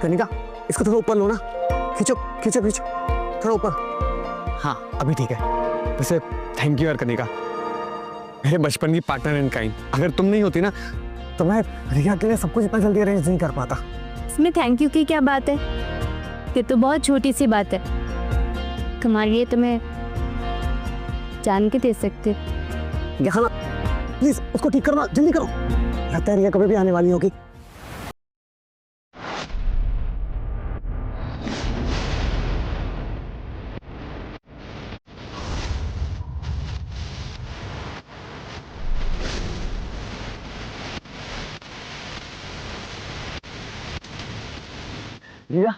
कनिका, इसको थोड़ा ऊपर लो ना, खींचो खींचो खींचो, थोड़ा ऊपर। हाँ अभी ठीक है। वैसे थैंक यू यार कनिका, मेरे बचपन की पार्टनर इन काइंड। अगर तुम नहीं होती ना तो मैं रिया के लिए सब कुछ इतना जल्दी अरेंज नहीं कर पाता। इसमें थैंक यू की क्या बात है? ये तो बहुत छोटी सी बात है, तुम्हारे लिए तो मैं जान के दे सकती। यहाँ प्लीज उसको ठीक करना, जल्दी करो, लगता है रिया कभी भी आने वाली होगी। रिया,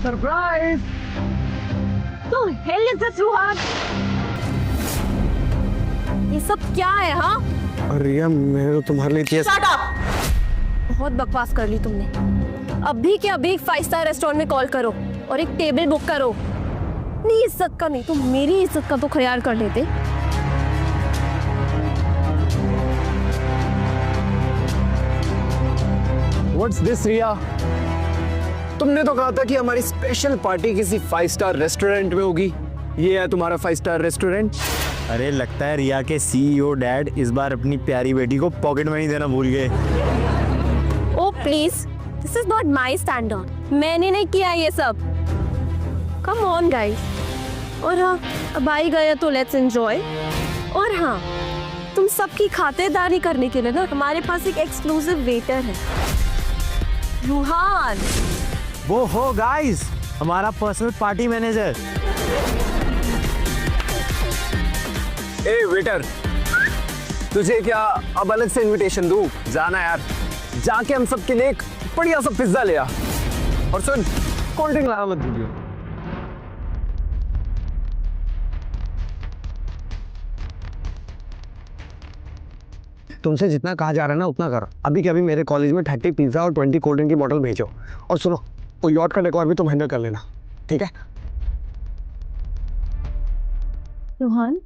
सरप्राइज! तो हेल इज दिस रुहान? ये सब क्या है? हाँ रिया मैंने तो तुम्हारे लिए किया। Shut up! बहुत बकवास कर ली तुमने। अभी के अभी 5 स्टार रेस्टोरेंट में कॉल करो और एक टेबल बुक करो। नहीं इज्जत का नहीं तो मेरी इज्जत का तो ख्याल कर लेते। What's this रिया? तुमने तो कहा था कि हमारी स्पेशल पार्टी किसी 5 स्टार रेस्टोरेंट में होगी। ये है तुम्हारा 5 स्टार रेस्टोरेंट? अरे लगता है रिया के CEO डैड इस बार अपनी प्यारी बेटी को पॉकेट मनी देना भूल गए। Oh please, this is not my standard. मैंने नहीं किया ये सब। Come on guys. और हाँ, अब आई गए तो लेट्स एंजॉय। और हाँ, तुम सबकी खातिरदारी करने के लिए ना हमारे पास एक एक्सक्लूसिव वेटर है, रुहान। वो हो गाइस, हमारा पर्सनल पार्टी मैनेजर। ए वेटर, तुझे क्या अब अलग से इनविटेशन दूं? जाना यार, जाके हम सब के लिए एक बढ़िया सा पिज्जा ले आ। और सुन, कोल्ड ड्रिंक लाना मत भूलियो। तुमसे जितना कहा जा रहा है ना उतना करो। अभी के अभी मेरे कॉलेज में 30 पिज्जा और 20 कोल्ड ड्रिंक की बोतल भेजो। और सुनो, वो यॉट का डेकोर भी तुम हैंडल कर लेना, ठीक है? रुहान,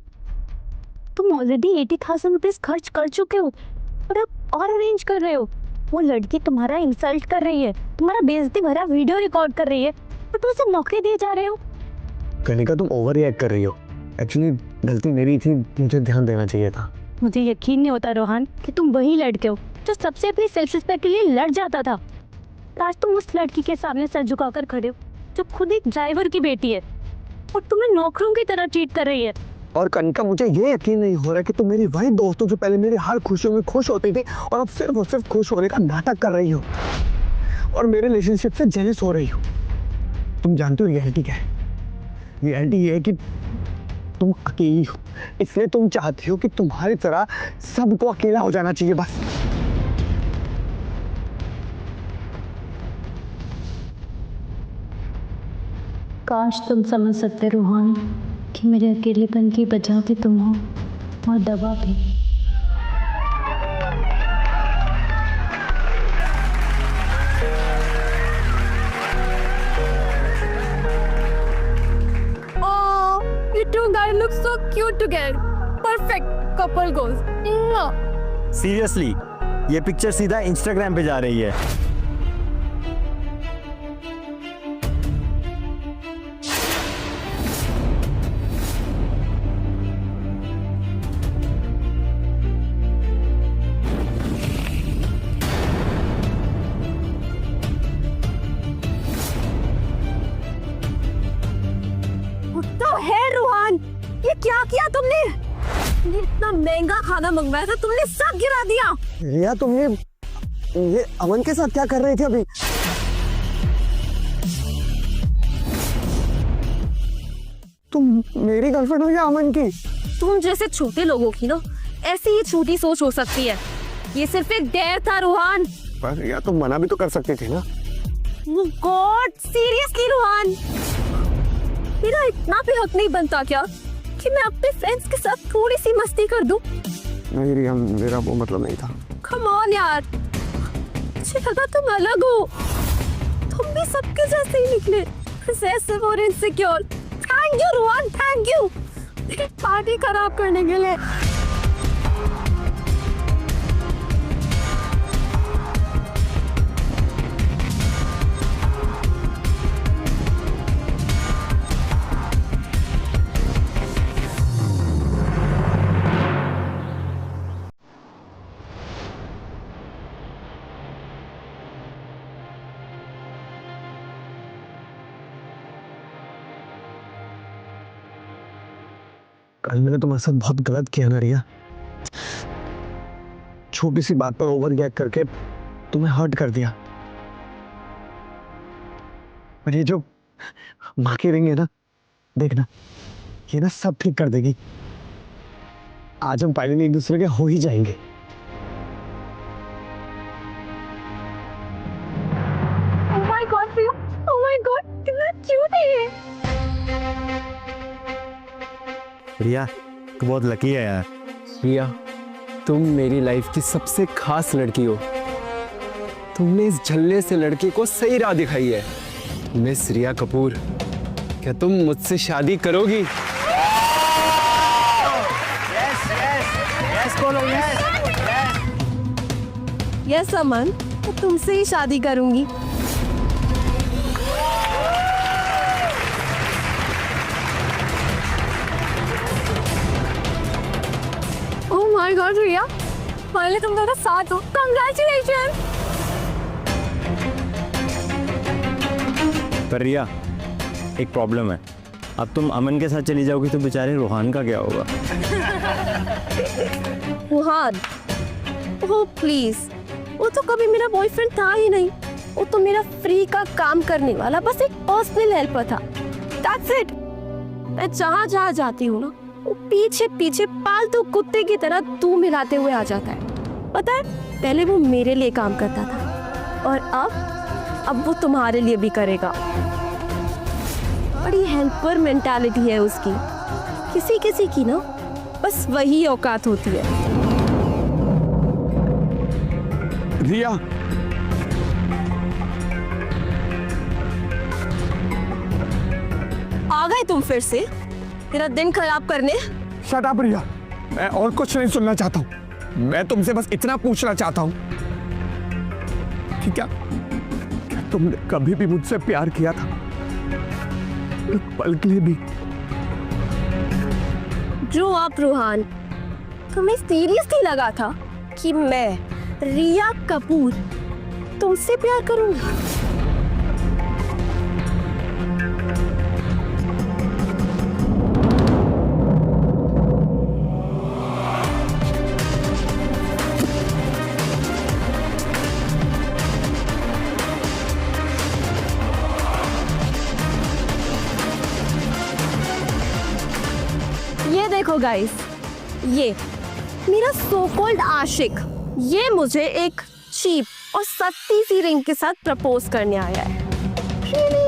तुम ऑलरेडी 80,000 रुपीज खर्च कर चुके हो और अब और अरेंज कर रहे हो। वो लड़की तुम्हारा इंसल्ट कर रही है, तुम्हारा बेइज्जती भरा वीडियो रिकॉर्ड कर रही है और तुम उसे मौके दिए जा रहे हो। कनिका, तुम ओवर रिएक्ट कर रही हो। एक्चुअली गलती मेरी थी, मुझे ध्यान देना चाहिए था। मुझे यकीन नहीं होता रोहन कि तुम वही लड़के हो जो सबसे अपनी सेल्फ रिस्पेक्ट के लिए लड़ जाता था। आज तुम उस लड़की के सामने सर झुकाकर खड़े हो जो खुद एक ड्राइवर की बेटी है और तुम्हें नौकरों की तरह ट्रीट कर रही है। और कनिका, मुझे ये यकीन नहीं हो रहा कि तुम मेरी वही दोस्तों जो पहले मेरी हर खुशियों में खुश होती थी और अब सिर्फ और सिर्फ खुश होने का नाटक कर रही हो और मेरे रिलेशनशिप से जेलस हो रही हो। तुम जानते हो रियलिटी क्या है? रियलिटी ये है कि तुम अकेली हो, इसलिए तुम चाहती हो कि तुम्हारी तरह सबको अकेला हो जाना चाहिए बस। काश तुम समझ सकते रोहन कि मेरे अकेलेपन की वजह भी तुम हो और दवा भी। You two guys look so cute together. Perfect couple goals. Seriously, ये पिक्चर सीधा इंस्टाग्राम पे जा रही है। ये क्या किया तुमने? इतना महंगा खाना मंगवाया था, तुमने सब गिरा दिया। रिया, तुम ये अमन के साथ क्या कर रही थी अभी? तुम मेरी गर्लफ्रेंड हो या अमन की? तुम जैसे छोटे लोगों की ना ऐसी ही छोटी सोच हो सकती है। ये सिर्फ एक डेयर था रोहन। पर रिया, तुम मना भी तो कर सकती थी ना। गॉड, सीरियसली रोहन, मेरा इतना भी हक नहीं बनता क्या कि मैं अपने फ्रेंड्स के साथ थोड़ी सी मस्ती कर दूं? नहीं रिया, मेरा वो मतलब नहीं था। कम ऑन यार, मुझे लगा तुम अलग हो। तुम भी सबके जैसे ही निकले, पोसेसिव और insecure. Thank you Rohan, thank you मेरी पार्टी खराब करने के लिए। कल मैंने तुम्हारे साथ बहुत गलत किया ना रिया। छोटी सी बात पर ओवर रिएक्ट करके तुम्हें हर्ट कर दिया। पर ये जो माँ की रिंग है ना, देखना ये ना सब ठीक कर देगी। आज हम फाइनली एक दूसरे के हो ही जाएंगे। Oh my God, Priya! Oh my God, कितना क्यूट है ये। रिया तू बहुत लकी है यार। रिया, तुम मेरी लाइफ की सबसे खास लड़की हो। तुमने इस झल्ले से लड़के को सही राह दिखाई है। मिस रिया कपूर, क्या तुम मुझसे शादी करोगी? यस अमन, तो तुमसे ही शादी करूंगी। ओह माय गॉड रिया, पहले तुम दोनों साथ हो। कांग्रेचुलेशन। पर रिया एक प्रॉब्लम है, अब तुम अमन के साथ चली जाओगी तो बेचारे रोहान का क्या होगा? रोहान, ओह प्लीज, वो तो कभी मेरा बॉयफ्रेंड था ही नहीं। वो तो मेरा फ्री का काम करने वाला बस एक पर्सनल हेल्पर था। That's it। मैं जहाँ जहाँ जाती हूँ ना, वो पीछे पीछे पालतू कुत्ते की तरह दूध मिलाते हुए आ जाता है। पता है, पहले वो मेरे लिए काम करता था और अब वो तुम्हारे लिए भी करेगा। बड़ी हेल्पर मेंटालिटी है उसकी। किसी किसी की ना बस वही औकात होती है। रिया, आ गए तुम फिर से मेरा दिन खराब करने। शट अप रिया, मैं और कुछ नहीं सुनना चाहता हूँ। मैं तुमसे बस इतना पूछना चाहता हूँ कि क्या तुमने कभी भी मुझसे प्यार किया था? एक पल के लिए भी? जो आप रोहान, तुम्हें सीरियसली लगा था कि मैं रिया कपूर तुमसे प्यार करूंगी? ये देखो गाइस, ये मेरा सो कॉल्ड आशिक, ये मुझे एक चीप और सस्ती सी रिंग के साथ प्रपोज करने आया है। Really?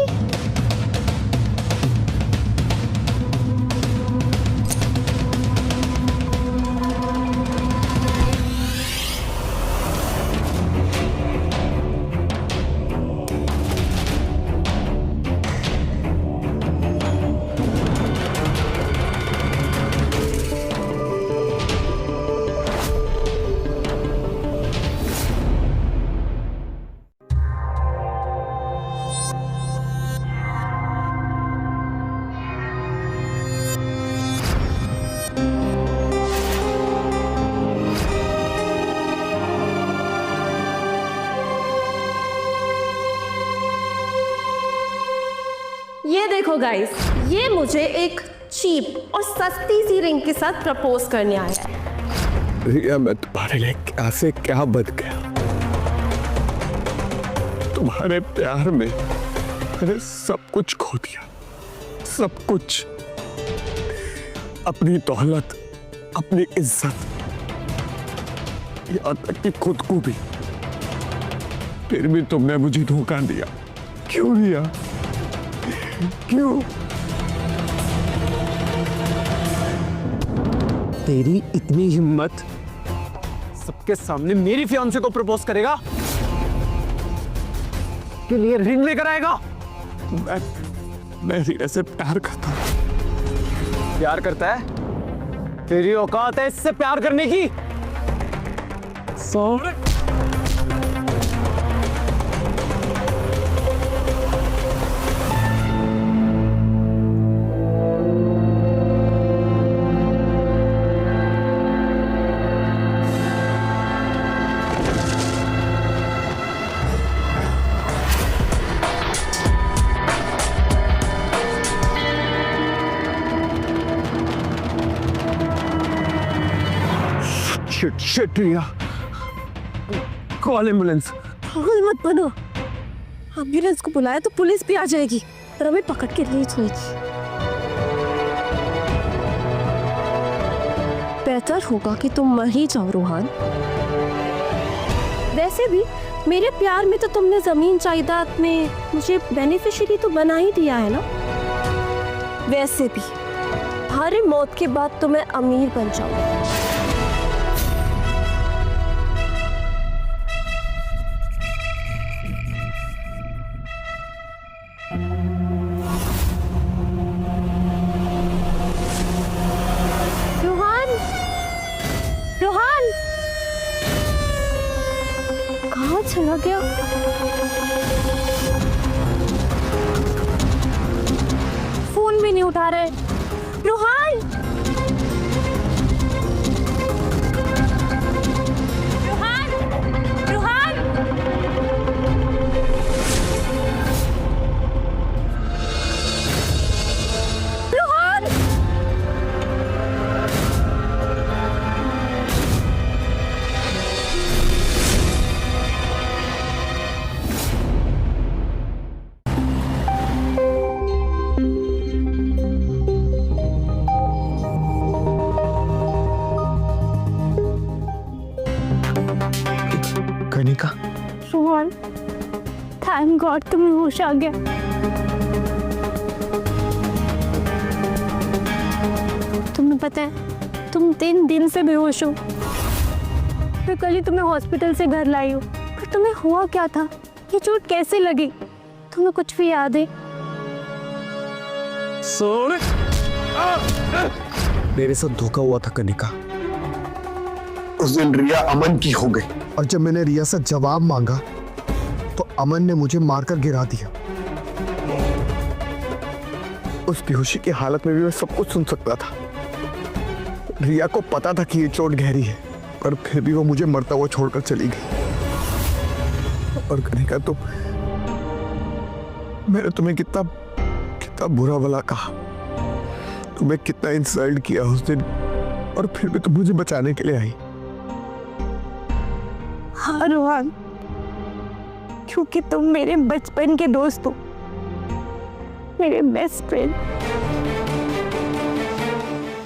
ये देखो गाइस, ये मुझे एक चीप और सस्ती सी रिंग के साथ प्रपोज करने आया है। रिया, मैं तुम्हारे लिए क्या से क्या बन गया। तुम्हारे प्यार में मैंने सब कुछ खो दिया, सब कुछ। अपनी दौलत, अपनी इज्जत, यहाँ तक कि खुद को भी। फिर भी तुमने मुझे धोखा दिया। क्यों दिया? क्यों? तेरी इतनी हिम्मत, सबके सामने मेरी फियांसे को प्रपोज करेगा? के लिए रिंग लेकर आएगा? मैं रिया से प्यार करता हूं। प्यार करता है? तेरी औकात है इससे प्यार करने की? सॉरी। शिट रिया, कॉल एम्बुलेंस। पागल मत बनो, एम्बुलेंस को बुलाया तो पुलिस भी आ जाएगी और हमें पकड़ के ले जाएगी। बेहतर होगा कि तुम मर ही जाओ रोहान। वैसे भी मेरे प्यार में तो तुमने जमीन जायदाद में मुझे बेनिफिशियरी तो बना ही दिया है ना। वैसे भी हमारी मौत के बाद तो मैं अमीर बन जाऊंगी। रोहान, रोहान कहाँ चला गया? फोन भी नहीं उठा रहे। रोहान, रोहान, रोहान, रोहान। कनिका, रोहन, थैंक गॉड तुम्हें होश आ गया। तुम्हें पता है तुम 3 दिन से बेहोश हो। मैं कल ही तुम्हें हॉस्पिटल से घर लाई हूँ, पर तुम्हें हुआ क्या था? ये चोट कैसे लगी? तुम्हें कुछ भी याद है? सोने मेरे साथ धोखा हुआ था कनिका। उस दिन रिया अमन की हो गई और जब मैंने रिया से जवाब मांगा तो अमन ने मुझे मारकर गिरा दिया। उस बेहोशी की हालत में भी मैं सब कुछ सुन सकता था। रिया को पता था कि ये चोट गहरी है, पर फिर भी वो मुझे मरता हुआ छोड़कर चली गई। और कनिका, तो मैंने तुम्हें कितना बुरा भला कहा, तुम्हें कितना इंसल्ट किया उस दिन, और फिर भी तुम मुझे बचाने के लिए आई। हाँ रोहन, क्योंकि तुम मेरे बचपन के दोस्त हो, मेरे बेस्ट फ्रेंड।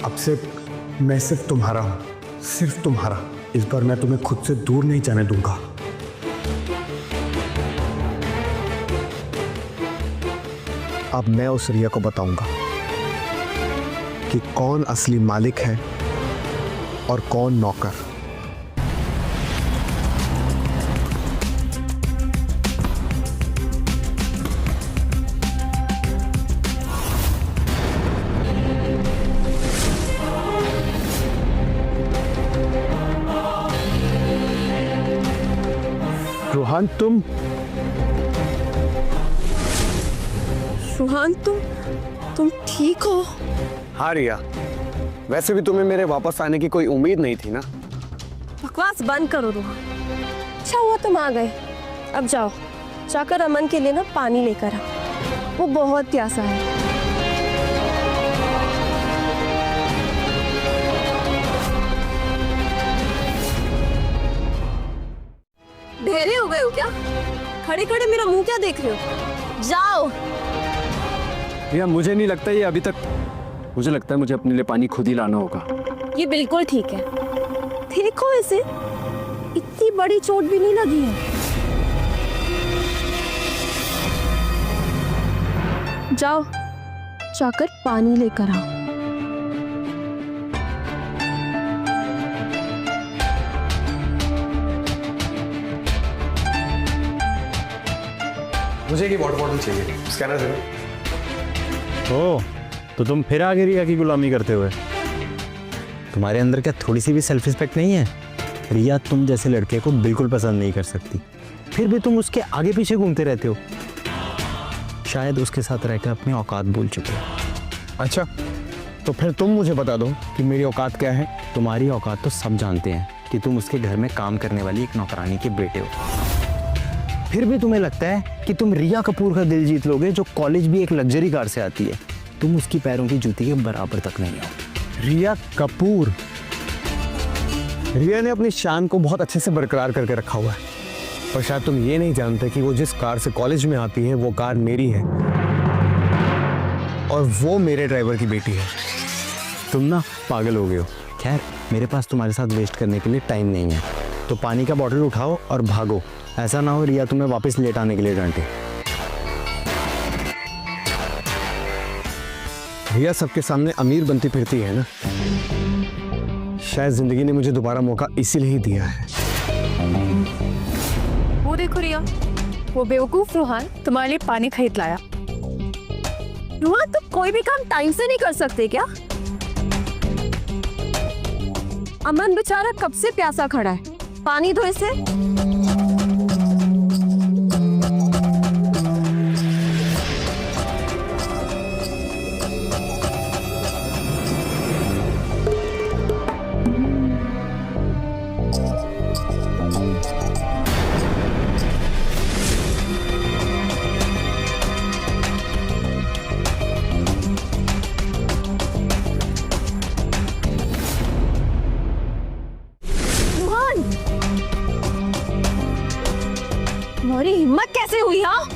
अब से मैं सिर्फ तुम्हारा हूं, सिर्फ तुम्हारा। इस बार मैं तुम्हें खुद से दूर नहीं जाने दूंगा। अब मैं उस रिया को बताऊंगा कि कौन असली मालिक है और कौन नौकर। रोहन, तुम ठीक हो? हाँ रिया, वैसे भी तुम्हें मेरे वापस आने की कोई उम्मीद नहीं थी ना। बकवास बंद करो रोहन। अच्छा हुआ तुम आ गए। अब जाओ, जाकर अमन के लिए ना पानी लेकर आओ, वो बहुत प्यासा है। ढेरे हो गए हो क्या? खड़े खड़े मेरा मुंह क्या देख रहे हो? जाओ। भैया मुझे नहीं लगता ये अभी तक, मुझे लगता है मुझे अपने लिए पानी खुद ही लाना होगा। ये बिल्कुल ठीक है। देखो इसे, इतनी बड़ी चोट भी नहीं लगी है। जाओ, जाकर पानी लेकर आओ। मुझे एक वाटर बॉटल चाहिए, स्कैनर दे। ओह, तो तुम फिर आगे रिया की गुलामी करते हुए? तुम्हारे अंदर क्या थोड़ी सी भी सेल्फ रिस्पेक्ट नहीं है? रिया तुम जैसे लड़के को बिल्कुल पसंद नहीं कर सकती, फिर भी तुम उसके आगे पीछे घूमते रहते हो। शायद उसके साथ रहकर अपनी औकात भूल चुके हो। अच्छा, तो फिर तुम मुझे बता दो कि मेरी औकात क्या है। तुम्हारी औकात तो सब जानते हैं कि तुम उसके घर में काम करने वाली एक नौकरानी के बेटे हो। फिर भी तुम्हें लगता है कि तुम रिया कपूर का दिल जीत लोगे, जो कॉलेज भी एक लग्जरी कार से आती है। तुम उसकी पैरों की जूती के बराबर तक नहीं हो। रिया कपूर? रिया ने अपनी शान को बहुत अच्छे से बरकरार करके रखा हुआ है, और शायद तुम ये नहीं जानते कि वो जिस कार से कॉलेज में आती है वो कार मेरी है, और वो मेरे ड्राइवर की बेटी है। तुम ना पागल हो गए हो। खैर, मेरे पास तुम्हारे साथ वेस्ट करने के लिए टाइम नहीं है, तो पानी का बॉटल उठाओ और भागो। ऐसा ना हो रिया तुम्हें वापस लेट आने के लिए डांटे। रिया सबके सामने अमीर बनती फिरती है ना, शायद जिंदगी ने मुझे दोबारा मौका इसीलिए ही दिया है। वो देखो रिया, वो बेवकूफ रोहन तुम्हारे लिए पानी खरीद लाया। रोहन, तुम कोई भी काम टाइम से नहीं कर सकते क्या? अमन बेचारा कब से प्यासा खड़ा है, पानी दो इसे। तुम्हारी हिम्मत कैसे हुई? हाँ,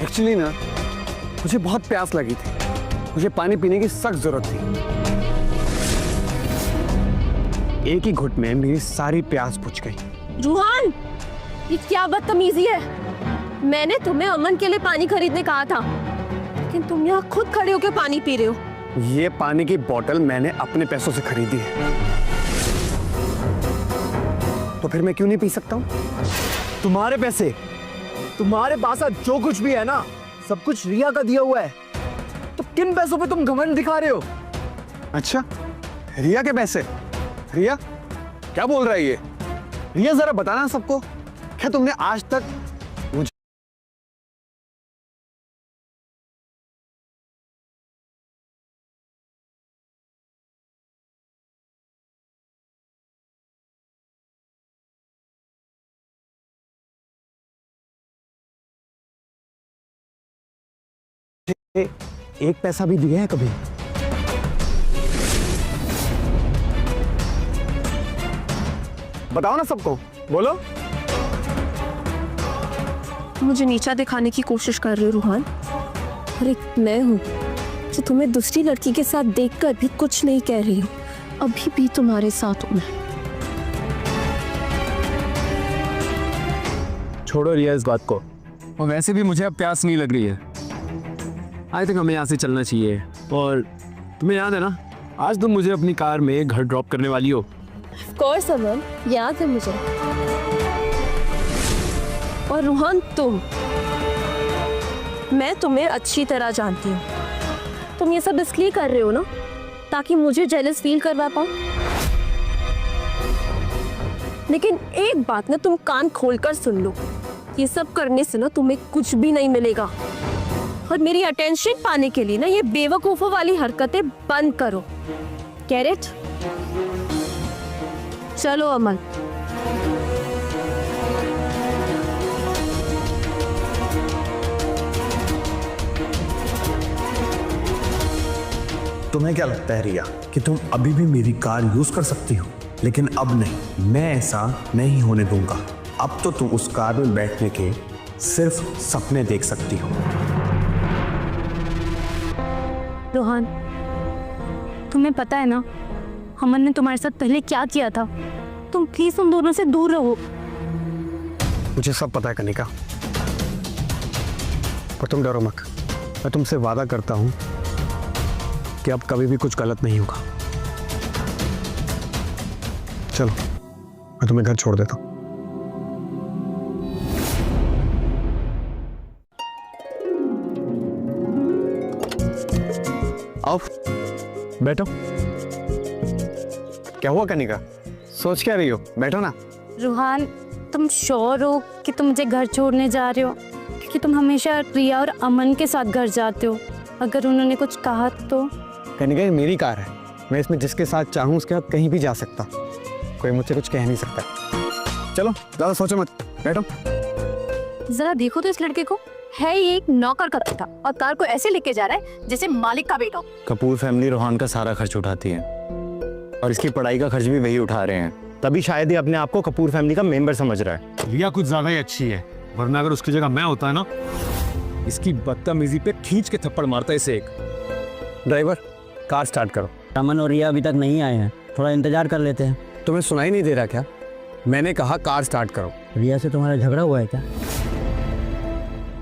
एक्चुअली ना मुझे बहुत प्यास लगी थी, मुझे पानी पीने की सख्त जरूरत थी। एक ही घुट में मेरी सारी प्यास बुझ गई। रूहान, ये क्या बदतमीजी है? मैंने तुम्हें अमन के लिए पानी खरीदने कहा था, लेकिन तुम यहाँ खुद खड़े होकर पानी पी रहे हो। ये पानी की बोतल मैंने अपने पैसों से खरीदी है, तो फिर मैं क्यों नहीं पी सकता हूँ? तुम्हारे पैसे, तुम्हारे पास जो कुछ भी है ना, सब कुछ रिया का दिया हुआ है। तो किन पैसों पे तुम घमंड दिखा रहे हो? अच्छा, रिया के पैसे? रिया क्या बोल रहा है ये? रिया जरा बताना सबको, क्या तुमने आज तक मुझे एक पैसा भी दिया है कभी? बताओ ना सबको, बोलो। मुझे नीचा दिखाने की कोशिश कर रहे हो रूहान? अरे मैं हूँ जो तुम्हें दूसरी लड़की के साथ देखकर भी कुछ नहीं कह रही हूँ। अभी भी तुम्हारे साथ हूँ मैं। छोड़ो रिया इस बात को, और वैसे भी मुझे अब प्यास नहीं लग रही है। आई थिंक हमें यहाँ से चलना चाहिए। और तुम्हें याद है ना, आज तुम मुझे अपनी कार में घर ड्रॉप करने वाली हो। ऑफ कोर्स अमन, याद है मुझे। और रूहान, मैं तुम्हें अच्छी तरह जानती हूँ। तुम ये सब इसलिए कर रहे हो ना, ताकि मुझे जेलस फील करवा पाओ। लेकिन एक बात ना तुम कान खोलकर सुन लो, ये सब करने से ना तुम्हें कुछ भी नहीं मिलेगा। और मेरी अटेंशन पाने के लिए ना ये बेवकूफों वाली हरकतें बंद करो। Get it? चलो अमन। तुम्हें क्या लगता है रिया कि तुम अभी भी मेरी कार यूज कर सकती हो? लेकिन अब नहीं, मैं ऐसा नहीं होने दूंगा। अब तो तुम उस कार में बैठने के सिर्फ सपने देख सकती हो। रोहन, तुम्हें पता है ना अमन ने तुम्हारे साथ पहले क्या किया था? तुम प्लीज उन दोनों से दूर रहो। मुझे सब पता है कनिका, पर तुम डरो मत। मैं तुमसे वादा करता हूं कि अब कभी भी कुछ गलत नहीं होगा। चलो, मैं तुम्हें घर छोड़ देता हूं। आओ, बैठो। क्या हुआ कनिका, सोच क्या रही हो? बैठो ना। रोहन, तुम श्योर हो कि तुम मुझे घर छोड़ने जा रहे हो? क्योंकि तुम हमेशा रिया और अमन के साथ घर जाते हो। अगर उन्होंने कुछ कहा तो? कनिका, ये मेरी कार है, मैं इसमें जिसके साथ चाहूँ उसके साथ कहीं भी जा सकता, कोई मुझसे कुछ कह नहीं सकता। चलो, ज़्यादा सोचो मत, बैठो। जरा देखो तो इस लड़के को, है ये एक नौकर का बेटा और कार को ऐसे लेके जा रहा है जैसे मालिक का बेटा। कपूर फैमिली रोहान का सारा खर्च उठाती है, और इसकी पढ़ाई का खर्च भी वही उठा रहे हैं। तभी शायद ही अपने आप को कपूर फैमिली का मेंबर समझ रहा है। रिया कुछ ज्यादा ही अच्छी है, वरना अगर उसकी जगह मैं होता है ना, इसकी बदतमीजी पे खींच के थप्पड़ मारता इसे एक। ड्राइवर, कार स्टार्ट करो। अमन और रिया अभी तक नहीं आए हैं, थोड़ा इंतजार कर लेते हैं। तुम्हें सुनाई नहीं दे रहा क्या? मैंने कहा कार स्टार्ट करो। रिया से तुम्हारा झगड़ा हुआ है क्या?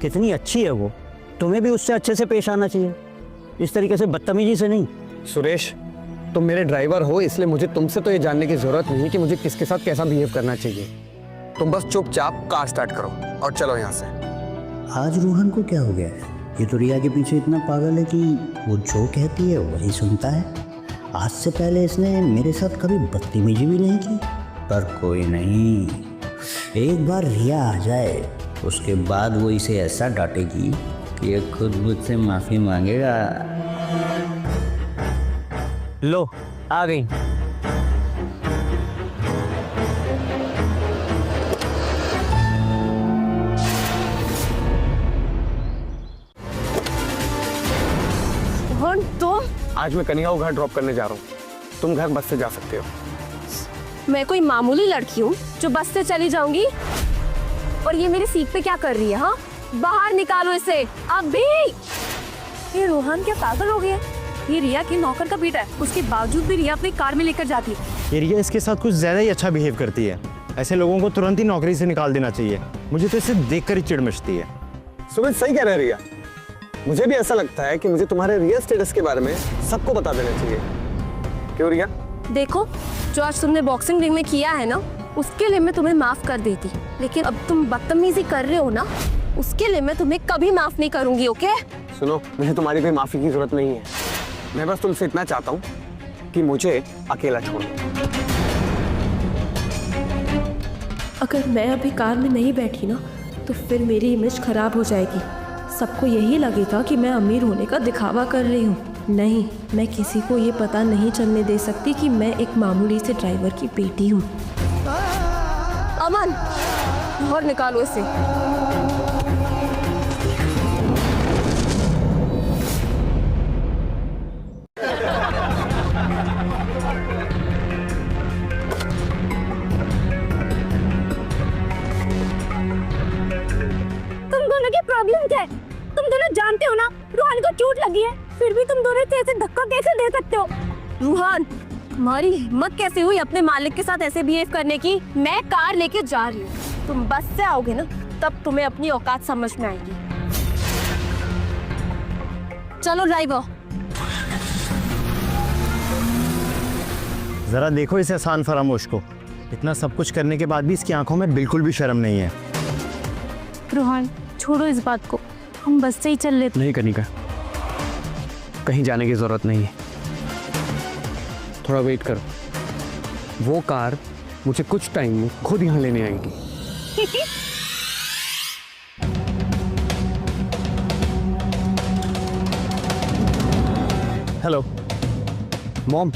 कितनी अच्छी है वो, तुम्हें भी उससे अच्छे से पेश आना चाहिए, इस तरीके से बदतमीजी से नहीं। सुरेश, तुम मेरे ड्राइवर हो, इसलिए मुझे तुमसे तो ये जानने की जरूरत नहीं कि मुझे किसके साथ कैसा बिहेव करना चाहिए। तुम बस चुपचाप कार स्टार्ट करो और चलो यहाँ से। आज रूहान को क्या हो गया है? ये तो रिया के पीछे इतना पागल है कि वो जो कहती है वही सुनता है। आज से पहले इसने मेरे साथ कभी बदतमीजी भी नहीं की। पर कोई नहीं, एक बार रिया आ जाए उसके बाद वो इसे ऐसा डांटेगी कि ये खुद मुझसे माफ़ी मांगेगा। लो, आ गई। रोहन तुम, आज मैं कन्या को घर ड्रॉप करने जा रहा हूँ, तुम घर बस से जा सकते हो। मैं कोई मामूली लड़की हूँ जो बस से चली जाऊंगी? और ये मेरी सीट पे क्या कर रही है? हाँ, बाहर निकालो इसे अभी। ये रोहन क्या पागल हो गया? ये रिया की नौकर का बेटा है, उसके बावजूद भी रिया अपनी कार में लेकर जाती है। ये रिया इसके साथ कुछ ज़्यादा ही अच्छा बिहेव करती है। ऐसे लोगों को तुरंत ही नौकरी से निकाल देना चाहिए। मुझे तो इसे देखकर ही चिढ़ मचती है। सुमित सही कह रहे रिया, मुझे भी ऐसा लगता है कि मुझे तुम्हारे रियल स्टेटस के बारे में सबको बता देना चाहिए। क्यों रिया? देखो, जो आज तुमने बॉक्सिंग रिंग में किया है ना, उसके लिए मैं तुम्हें माफ कर देती, लेकिन अब तुम बदतमीजी कर रहे हो ना, उसके लिए मैं तुम्हें कभी माफ नहीं करूंगी। ओके? सुनो, मुझे तुम्हारी कोई माफी की जरूरत नहीं है। मैं बस तुमसे इतना चाहता हूँ कि मुझे अकेला छोड़ दो। अगर मैं अभी कार में नहीं बैठी ना, तो फिर मेरी इमेज खराब हो जाएगी। सबको यही लगेगा कि मैं अमीर होने का दिखावा कर रही हूँ। नहीं, मैं किसी को ये पता नहीं चलने दे सकती कि मैं एक मामूली से ड्राइवर की बेटी हूँ। अमन, बाहर निकालो इसे। तुम दोनों की प्रॉब्लम क्या है? तुम दोनों जानते हो ना रूहान को चोट लगी है, फिर भी तुम दोनों ऐसे धक्का कैसे दे सकते हो? रूहान, तुम्हारी हिम्मत कैसे हुई अपने मालिक के साथ ऐसे बिहेव करने की? मैं कार लेके जा रही हूँ, तुम बस से आओगे ना, तब तुम्हें अपनी औकात समझ में आएगी। चलो ड्राइवर। ज़रा देखो इस एहसान फरामोश को, इतना सब कुछ करने के बाद भी इसकी आंखों में बिल्कुल भी शर्म नहीं है। रूहान, छोड़ो इस बात को, हम बस से ही चल लेते। नहीं कनिका, कहीं जाने की जरूरत नहीं है। थोड़ा वेट करो, वो कार मुझे कुछ टाइम में खुद यहाँ लेने आएगी। हेलो मॉम,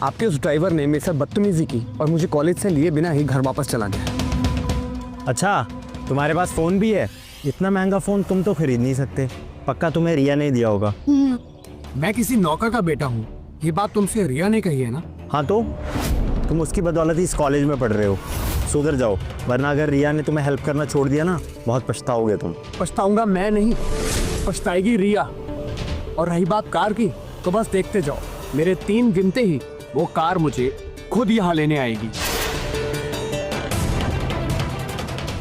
आपके उस ड्राइवर ने मेरे साथ बदतमीजी की और मुझे कॉलेज से लिए बिना ही घर वापस चला गया। अच्छा, तुम्हारे पास फ़ोन भी है? इतना महंगा फ़ोन तुम तो खरीद नहीं सकते। पक्का तुम्हें रिया ने दिया होगा। मैं किसी नौकर का बेटा हूँ, ये बात तुमसे रिया ने कही है ना? हाँ तो तुम उसकी बदौलत ही इस कॉलेज में पढ़ रहे हो। सुधर जाओ, वरना अगर रिया ने तुम्हें हेल्प करना छोड़ दिया ना, बहुत पछताओगे तुम। पछताऊंगा मैं नहीं, पछताएगी रिया। और रही बात कार की, तो बस देखते जाओ, मेरे 3 गिनते ही वो कार मुझे खुद यहाँ लेने आएगी।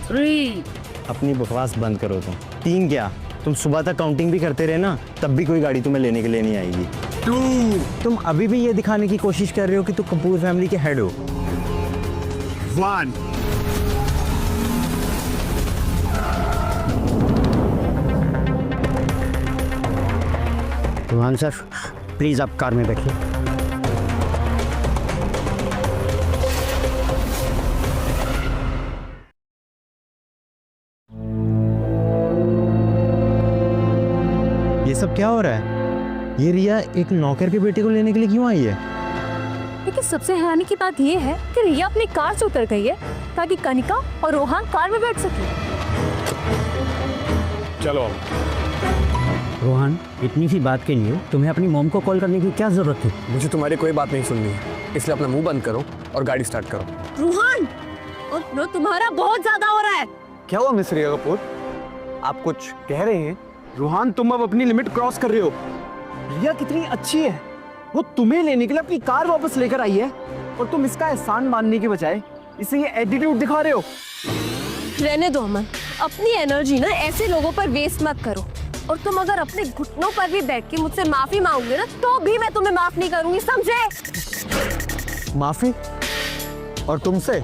3। अपनी बकवास बंद करो तुम। 3 क्या, तुम सुबह तक काउंटिंग भी करते रहे ना, तब भी कोई गाड़ी तुम्हें लेने के लिए नहीं आएगी। 2, तुम अभी भी ये दिखाने की कोशिश कर रहे हो कि तुम कपूर फैमिली के हेड हो। 1। रूहान सर, प्लीज़ आप कार में बैठिए। ये सब क्या हो रहा है? ये रिया एक नौकर के बेटे को लेने के लिए क्यों आई है? लेकिन सबसे हैरानी की बात यह है कि रिया अपनी कार से उतर गई है ताकि कनिका और रोहन कार में बैठ सके। चलो रोहन, इतनी सी बात के लिए तुम्हें अपनी मॉम को कॉल करने की क्या ज़रूरत थी? मुझे तुम्हारी कोई बात नहीं सुननी है, इसलिए अपना मुंह बंद करो और गाड़ी स्टार्ट करो। रूहान, और तुम्हारा बहुत ज्यादा हो रहा है। क्या हुआ मिस रिया कपूर, आप कुछ कह रहे हैं? रूहान, तुम अब अपनी लिमिट क्रॉस कर रहे हो। रिया कितनी अच्छी है, वो तुम्हें लेने के लिए अपनी कार वापस लेकर आई है और तुम इसका एहसान मानने के बजाय इसे ये एटीट्यूड दिखा रहे हो। रहने दो अमन, अपनी एनर्जी ना ऐसे लोगों पर वेस्ट मत करो। और तुम अगर अपने घुटनों पर भी बैठ के मुझसे माफी मांगोगे ना, तो भी मैं तुम्हें माफ नहीं करूंगी, समझे? माफी? और तुमसे?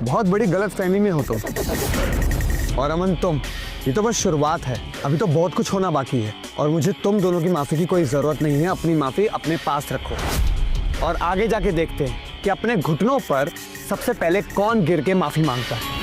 बहुत बड़ी गलतफहमी में हो तुम। और अमन तुम, ये तो बस शुरुआत है, अभी तो बहुत कुछ होना बाकी है। और मुझे तुम दोनों की माफी की कोई जरूरत नहीं है। अपनी माफी अपने पास रखो और आगे जाके देखते हैं कि अपने घुटनों पर सबसे पहले कौन गिर के माफी मांगता है।